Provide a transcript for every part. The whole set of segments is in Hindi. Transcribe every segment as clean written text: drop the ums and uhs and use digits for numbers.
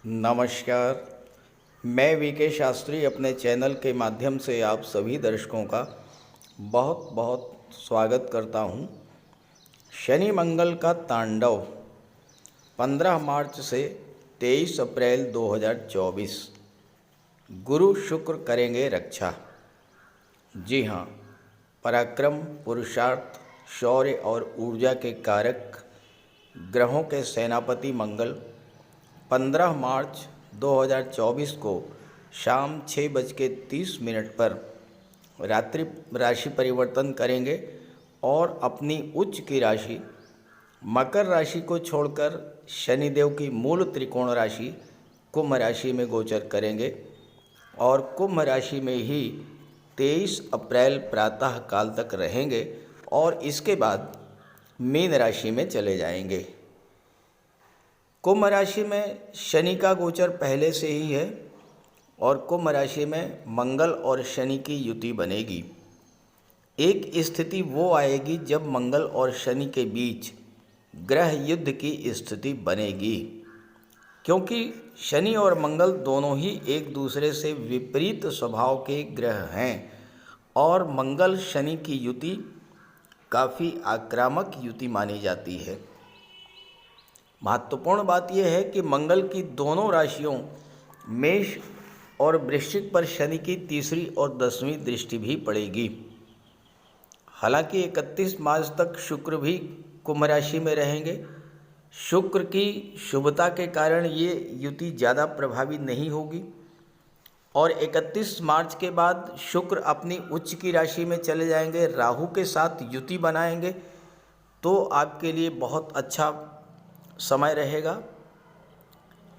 नमस्कार। मैं वीके शास्त्री अपने चैनल के माध्यम से आप सभी दर्शकों का बहुत बहुत स्वागत करता हूं। शनि मंगल का तांडव 15 मार्च से 23 अप्रैल 2024। गुरु शुक्र करेंगे रक्षा। जी हाँ, पराक्रम, पुरुषार्थ, शौर्य और ऊर्जा के कारक ग्रहों के सेनापति मंगल 15 मार्च 2024 को शाम 6:30 पर राशि परिवर्तन करेंगे और अपनी उच्च की राशि मकर राशि को छोड़कर शनिदेव की मूल त्रिकोण राशि कुंभ राशि में गोचर करेंगे और कुंभ राशि में ही 23 अप्रैल प्रातः काल तक रहेंगे और इसके बाद मीन राशि में चले जाएंगे। कुंभ राशि में शनि का गोचर पहले से ही है और कुंभ राशि में मंगल और शनि की युति बनेगी। एक स्थिति वो आएगी जब मंगल और शनि के बीच ग्रह युद्ध की स्थिति बनेगी, क्योंकि शनि और मंगल दोनों ही एक दूसरे से विपरीत स्वभाव के ग्रह हैं और मंगल शनि की युति काफ़ी आक्रामक युति मानी जाती है। महत्वपूर्ण बात यह है कि मंगल की दोनों राशियों मेष और वृश्चिक पर शनि की तीसरी और 10वीं दृष्टि भी पड़ेगी। हालांकि 31 मार्च तक शुक्र भी कुंभ राशि में रहेंगे। शुक्र की शुभता के कारण ये युति ज़्यादा प्रभावी नहीं होगी और 31 मार्च के बाद शुक्र अपनी उच्च की राशि में चले जाएंगे, राहु के साथ युति बनाएंगे, तो आपके लिए बहुत अच्छा समय रहेगा।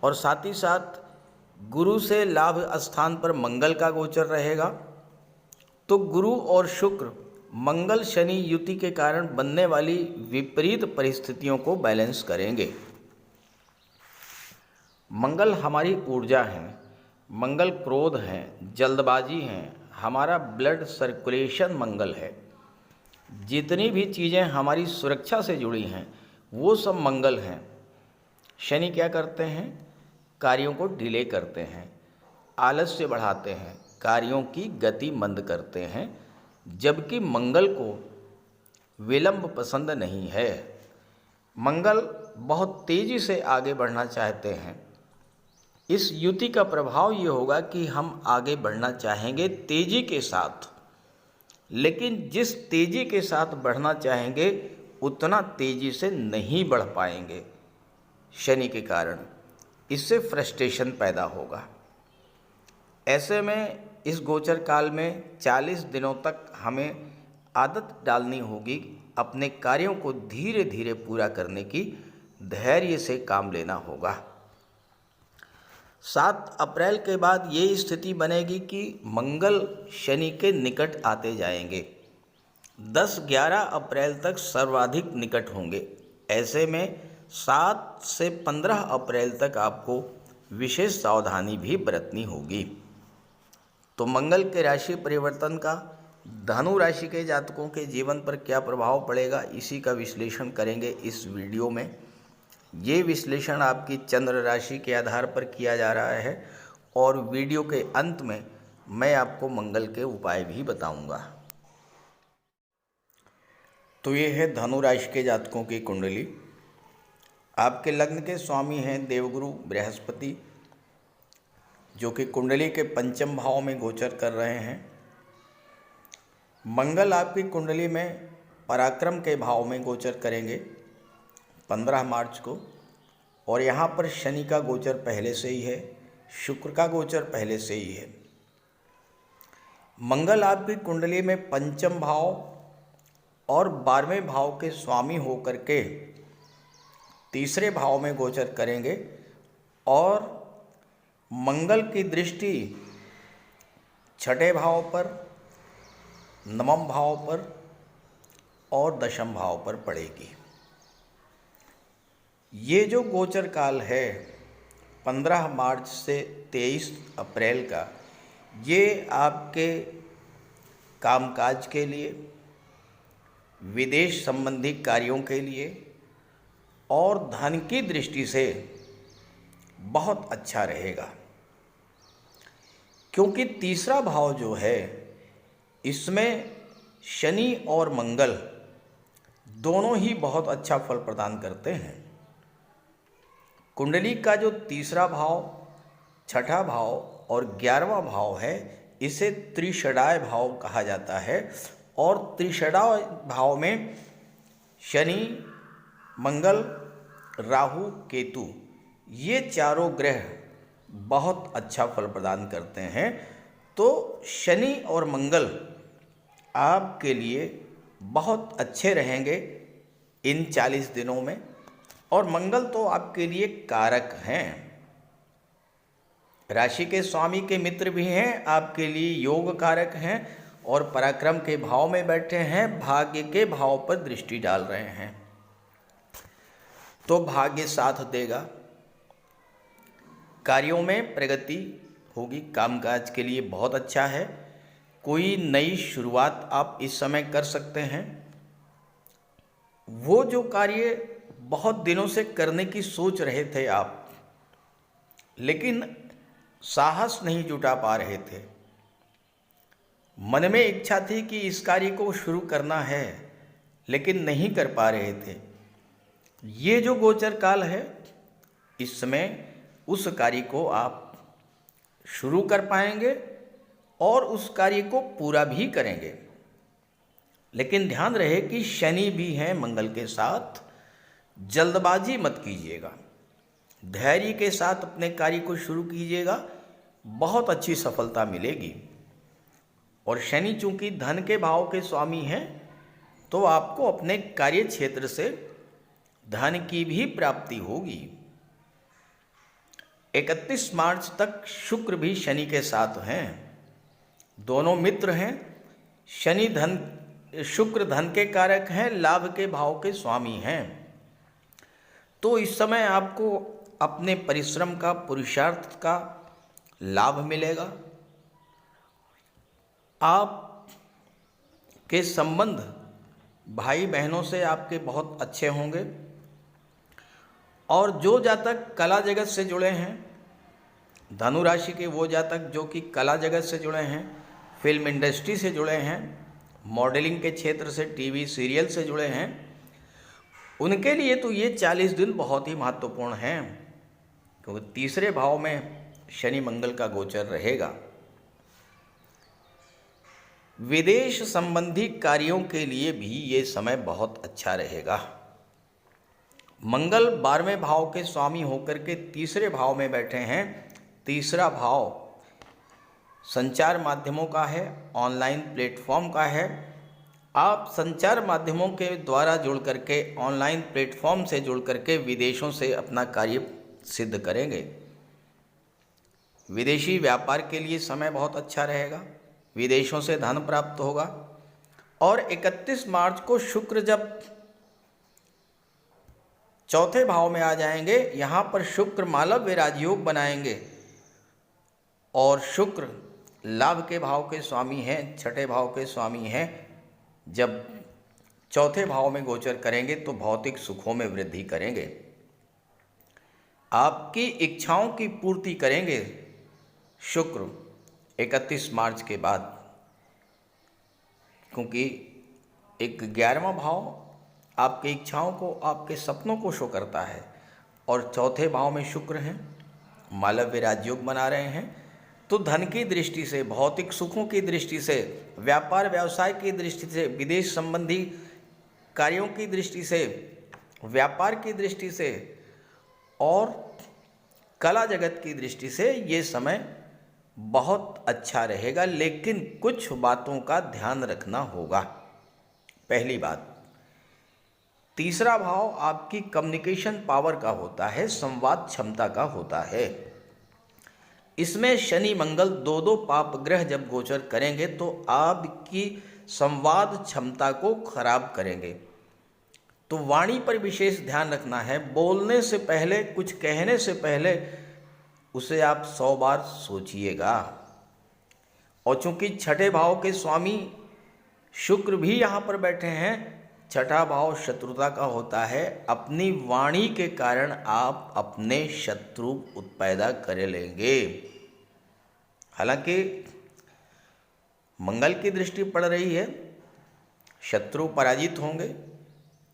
और साथ ही साथ गुरु से लाभ स्थान पर मंगल का गोचर रहेगा, तो गुरु और शुक्र मंगल शनि युति के कारण बनने वाली विपरीत परिस्थितियों को बैलेंस करेंगे। मंगल हमारी ऊर्जा है, मंगल क्रोध है, जल्दबाजी है, हमारा ब्लड सर्कुलेशन मंगल है। जितनी भी चीज़ें हमारी सुरक्षा से जुड़ी हैं वो सब मंगल हैं। शनि क्या करते हैं? कार्यों को डिले करते हैं, आलस्य बढ़ाते हैं, कार्यों की गति मंद करते हैं, जबकि मंगल को विलंब पसंद नहीं है। मंगल बहुत तेज़ी से आगे बढ़ना चाहते हैं। इस युति का प्रभाव ये होगा कि हम आगे बढ़ना चाहेंगे तेज़ी के साथ, लेकिन जिस तेज़ी के साथ बढ़ना चाहेंगे उतना तेज़ी से नहीं बढ़ पाएंगे। शनि के कारण इससे फ्रस्ट्रेशन पैदा होगा। ऐसे में इस गोचर काल में 40 दिनों तक हमें आदत डालनी होगी अपने कार्यों को धीरे धीरे पूरा करने की, धैर्य से काम लेना होगा। 7 अप्रैल के बाद ये स्थिति बनेगी कि मंगल शनि के निकट आते जाएंगे। 10-11 अप्रैल तक सर्वाधिक निकट होंगे। ऐसे में 7 से 15 अप्रैल तक आपको विशेष सावधानी भी बरतनी होगी। तो मंगल के राशि परिवर्तन का धनु राशि के जातकों के जीवन पर क्या प्रभाव पड़ेगा, इसी का विश्लेषण करेंगे इस वीडियो में। ये विश्लेषण आपकी चंद्र राशि के आधार पर किया जा रहा है और वीडियो के अंत में मैं आपको मंगल के उपाय भी बताऊंगा। तो ये है धनु राशि के जातकों की कुंडली। आपके लग्न के स्वामी हैं देवगुरु बृहस्पति, जो कि कुंडली के पंचम भाव में गोचर कर रहे हैं। मंगल आपकी कुंडली में पराक्रम के भाव में गोचर करेंगे 15 मार्च को, और यहाँ पर शनि का गोचर पहले से ही है, शुक्र का गोचर पहले से ही है। मंगल आपकी कुंडली में पंचम भाव और 12वें भाव के स्वामी होकर के तीसरे भाव में गोचर करेंगे और मंगल की दृष्टि छठे भाव पर, नवम भाव पर और दशम भाव पर पड़ेगी। ये जो गोचर काल है 15 मार्च से 23 अप्रैल का, ये आपके कामकाज के लिए, विदेश संबंधी कार्यों के लिए और धन की दृष्टि से बहुत अच्छा रहेगा, क्योंकि तीसरा भाव जो है इसमें शनि और मंगल दोनों ही बहुत अच्छा फल प्रदान करते हैं। कुंडली का जो तीसरा भाव, छठा भाव और 11वां भाव है, इसे त्रिषडाय भाव कहा जाता है। और त्रिषडाय भाव में शनि, मंगल, राहु, केतु, ये चारों ग्रह बहुत अच्छा फल प्रदान करते हैं। तो शनि और मंगल आपके लिए बहुत अच्छे रहेंगे इन 40 दिनों में। और मंगल तो आपके लिए कारक हैं, राशि के स्वामी के मित्र भी हैं, आपके लिए योग कारक हैं और पराक्रम के भाव में बैठे हैं, भाग्य के भाव पर दृष्टि डाल रहे हैं, तो भाग्य साथ देगा, कार्यों में प्रगति होगी, कामकाज के लिए बहुत अच्छा है। कोई नई शुरुआत आप इस समय कर सकते हैं। वो जो कार्य बहुत दिनों से करने की सोच रहे थे आप, लेकिन साहस नहीं जुटा पा रहे थे, मन में इच्छा थी कि इस कार्य को शुरू करना है लेकिन नहीं कर पा रहे थे, ये जो गोचर काल है इस समय उस कार्य को आप शुरू कर पाएंगे और उस कार्य को पूरा भी करेंगे। लेकिन ध्यान रहे कि शनि भी हैं मंगल के साथ, जल्दबाजी मत कीजिएगा, धैर्य के साथ अपने कार्य को शुरू कीजिएगा, बहुत अच्छी सफलता मिलेगी। और शनि चूंकि धन के भाव के स्वामी हैं, तो आपको अपने कार्य क्षेत्र से धन की भी प्राप्ति होगी। 31 मार्च तक शुक्र भी शनि के साथ हैं, दोनों मित्र हैं। शुक्र धन के कारक हैं, लाभ के भाव के स्वामी हैं। तो इस समय आपको अपने परिश्रम का, पुरुषार्थ का लाभ मिलेगा। आप के संबंध भाई बहनों से आपके बहुत अच्छे होंगे। और जो जातक कला जगत से जुड़े हैं, धनु राशि के वो जातक जो कि कला जगत से जुड़े हैं, फिल्म इंडस्ट्री से जुड़े हैं, मॉडलिंग के क्षेत्र से, टीवी सीरियल से जुड़े हैं, उनके लिए तो ये 40 दिन बहुत ही महत्वपूर्ण हैं, क्योंकि तीसरे भाव में शनि मंगल का गोचर रहेगा। विदेश संबंधी कार्यों के लिए भी ये समय बहुत अच्छा रहेगा। मंगल 12वें भाव के स्वामी होकर के तीसरे भाव में बैठे हैं। तीसरा भाव संचार माध्यमों का है, ऑनलाइन प्लेटफॉर्म का है। आप संचार माध्यमों के द्वारा जुड़ करके, ऑनलाइन प्लेटफॉर्म से जुड़ करके विदेशों से अपना कार्य सिद्ध करेंगे। विदेशी व्यापार के लिए समय बहुत अच्छा रहेगा, विदेशों से धन प्राप्त होगा। और 31 मार्च को शुक्र जब चौथे भाव में आ जाएंगे, यहाँ पर शुक्र मालव्य राजयोग बनाएंगे और शुक्र लाभ के भाव के स्वामी हैं, छठे भाव के स्वामी हैं। जब चौथे भाव में गोचर करेंगे तो भौतिक सुखों में वृद्धि करेंगे, आपकी इच्छाओं की पूर्ति करेंगे शुक्र 31 मार्च के बाद, क्योंकि एक 11वां भाव आपकी इच्छाओं को, आपके सपनों को शो करता है। और चौथे भाव में शुक्र हैं, मालव्य राजयोग बना रहे हैं। तो धन की दृष्टि से, भौतिक सुखों की दृष्टि से, व्यापार व्यवसाय की दृष्टि से, विदेश संबंधी कार्यों की दृष्टि से, व्यापार की दृष्टि से और कला जगत की दृष्टि से ये समय बहुत अच्छा रहेगा। लेकिन कुछ बातों का ध्यान रखना होगा। पहली बात, तीसरा भाव आपकी कम्युनिकेशन पावर का होता है, संवाद क्षमता का होता है। इसमें शनि मंगल दो पाप ग्रह जब गोचर करेंगे तो आपकी संवाद क्षमता को खराब करेंगे। तो वाणी पर विशेष ध्यान रखना है। बोलने से पहले, कुछ कहने से पहले उसे आप 100 बार सोचिएगा। और चूंकि छठे भाव के स्वामी शुक्र भी यहाँ पर बैठे हैं, छठा भाव शत्रुता का होता है। अपनी वाणी के कारण आप अपने शत्रु उत्पैदा कर लेंगे। हालांकि मंगल की दृष्टि पड़ रही है, शत्रु पराजित होंगे,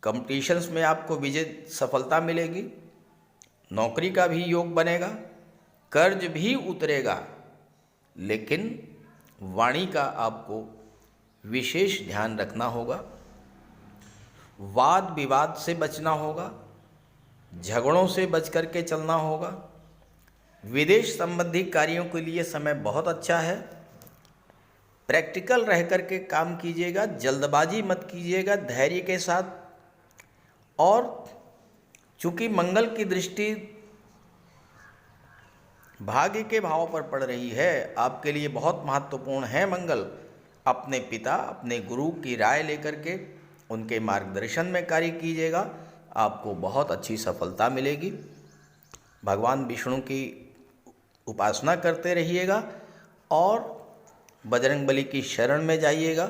कंपटीशंस में आपको विजय सफलता मिलेगी, नौकरी का भी योग बनेगा, कर्ज भी उतरेगा, लेकिन वाणी का आपको विशेष ध्यान रखना होगा। वाद विवाद से बचना होगा, झगड़ों से बच कर के चलना होगा। विदेश संबंधी कार्यों के लिए समय बहुत अच्छा है। प्रैक्टिकल रह कर के काम कीजिएगा, जल्दबाजी मत कीजिएगा, धैर्य के साथ। और चूंकि मंगल की दृष्टि भाग्य के भाव पर पड़ रही है, आपके लिए बहुत महत्वपूर्ण है मंगल। अपने पिता, अपने गुरु की राय लेकर के उनके मार्गदर्शन में कार्य कीजिएगा, आपको बहुत अच्छी सफलता मिलेगी। भगवान विष्णु की उपासना करते रहिएगा और बजरंगबली की शरण में जाइएगा।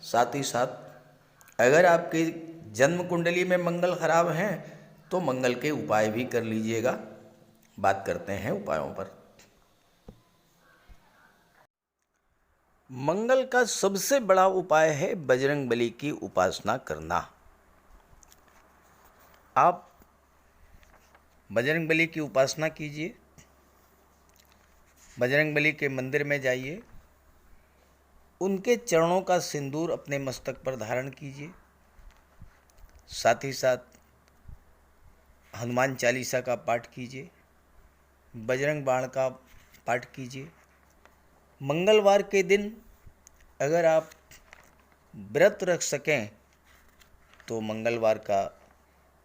साथ ही साथ अगर आपकी जन्म कुंडली में मंगल खराब हैं तो मंगल के उपाय भी कर लीजिएगा। बात करते हैं उपायों पर। मंगल का सबसे बड़ा उपाय है बजरंगबली की उपासना करना। आप बजरंगबली की उपासना कीजिए, बजरंगबली के मंदिर में जाइए, उनके चरणों का सिंदूर अपने मस्तक पर धारण कीजिए। साथ ही साथ हनुमान चालीसा का पाठ कीजिए, बजरंग बाण का पाठ कीजिए। मंगलवार के दिन अगर आप व्रत रख सकें तो मंगलवार का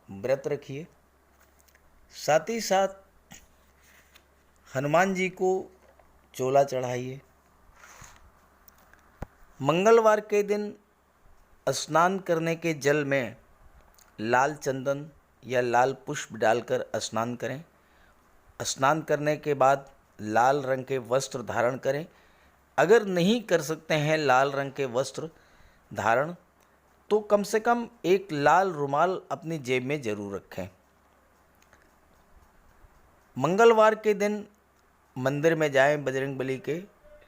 व्रत रखिए। साथ ही साथ हनुमान जी को चोला चढ़ाइए। मंगलवार के दिन स्नान करने के जल में लाल चंदन या लाल पुष्प डालकर स्नान करें। स्नान करने के बाद लाल रंग के वस्त्र धारण करें। अगर नहीं कर सकते हैं लाल रंग के वस्त्र धारण, तो कम से कम एक लाल रुमाल अपनी जेब में जरूर रखें। मंगलवार के दिन मंदिर में जाएं, बजरंगबली के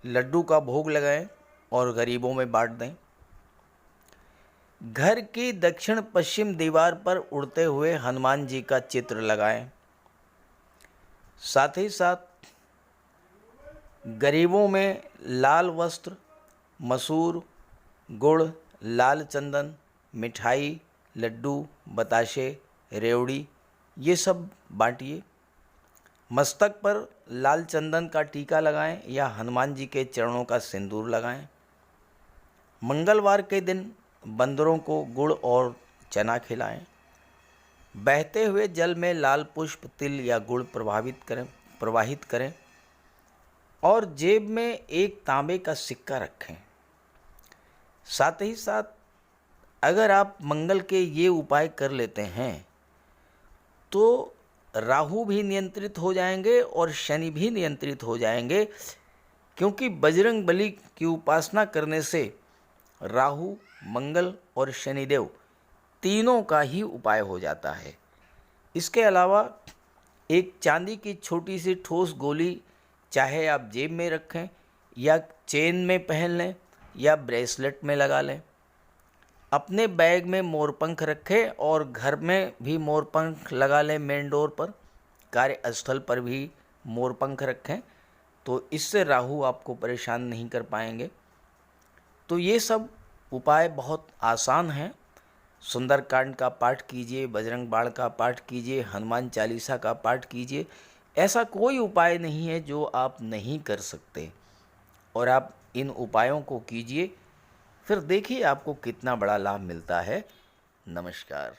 लड्डू का भोग लगाएं और गरीबों में बांट दें। घर की दक्षिण पश्चिम दीवार पर उड़ते हुए हनुमान जी का चित्र लगाएं। साथ ही साथ गरीबों में लाल वस्त्र, मसूर, गुड़, लाल चंदन, मिठाई, लड्डू, बताशे, रेवड़ी ये सब बांटिए। मस्तक पर लाल चंदन का टीका लगाएं या हनुमान जी के चरणों का सिंदूर लगाएं। मंगलवार के दिन बंदरों को गुड़ और चना खिलाएं। बहते हुए जल में लाल पुष्प, तिल या गुड़ प्रवाहित करें और जेब में एक तांबे का सिक्का रखें। साथ ही साथ अगर आप मंगल के ये उपाय कर लेते हैं तो राहु भी नियंत्रित हो जाएंगे और शनि भी नियंत्रित हो जाएंगे, क्योंकि बजरंगबली की उपासना करने से राहु, मंगल और शनिदेव तीनों का ही उपाय हो जाता है। इसके अलावा एक चांदी की छोटी सी ठोस गोली चाहे आप जेब में रखें या चेन में पहन लें या ब्रेसलेट में लगा लें। अपने बैग में मोरपंख रखें और घर में भी मोरपंख लगा लें। मेन डोर पर, कार्यस्थल पर भी मोरपंख रखें, तो इससे राहु आपको परेशान नहीं कर पाएंगे। तो ये सब उपाय बहुत आसान हैं। सुंदरकांड का पाठ कीजिए, बजरंग बाण का पाठ कीजिए, हनुमान चालीसा का पाठ कीजिए। ऐसा कोई उपाय नहीं है जो आप नहीं कर सकते, और आप इन उपायों को कीजिए, फिर देखिए आपको कितना बड़ा लाभ मिलता है। नमस्कार।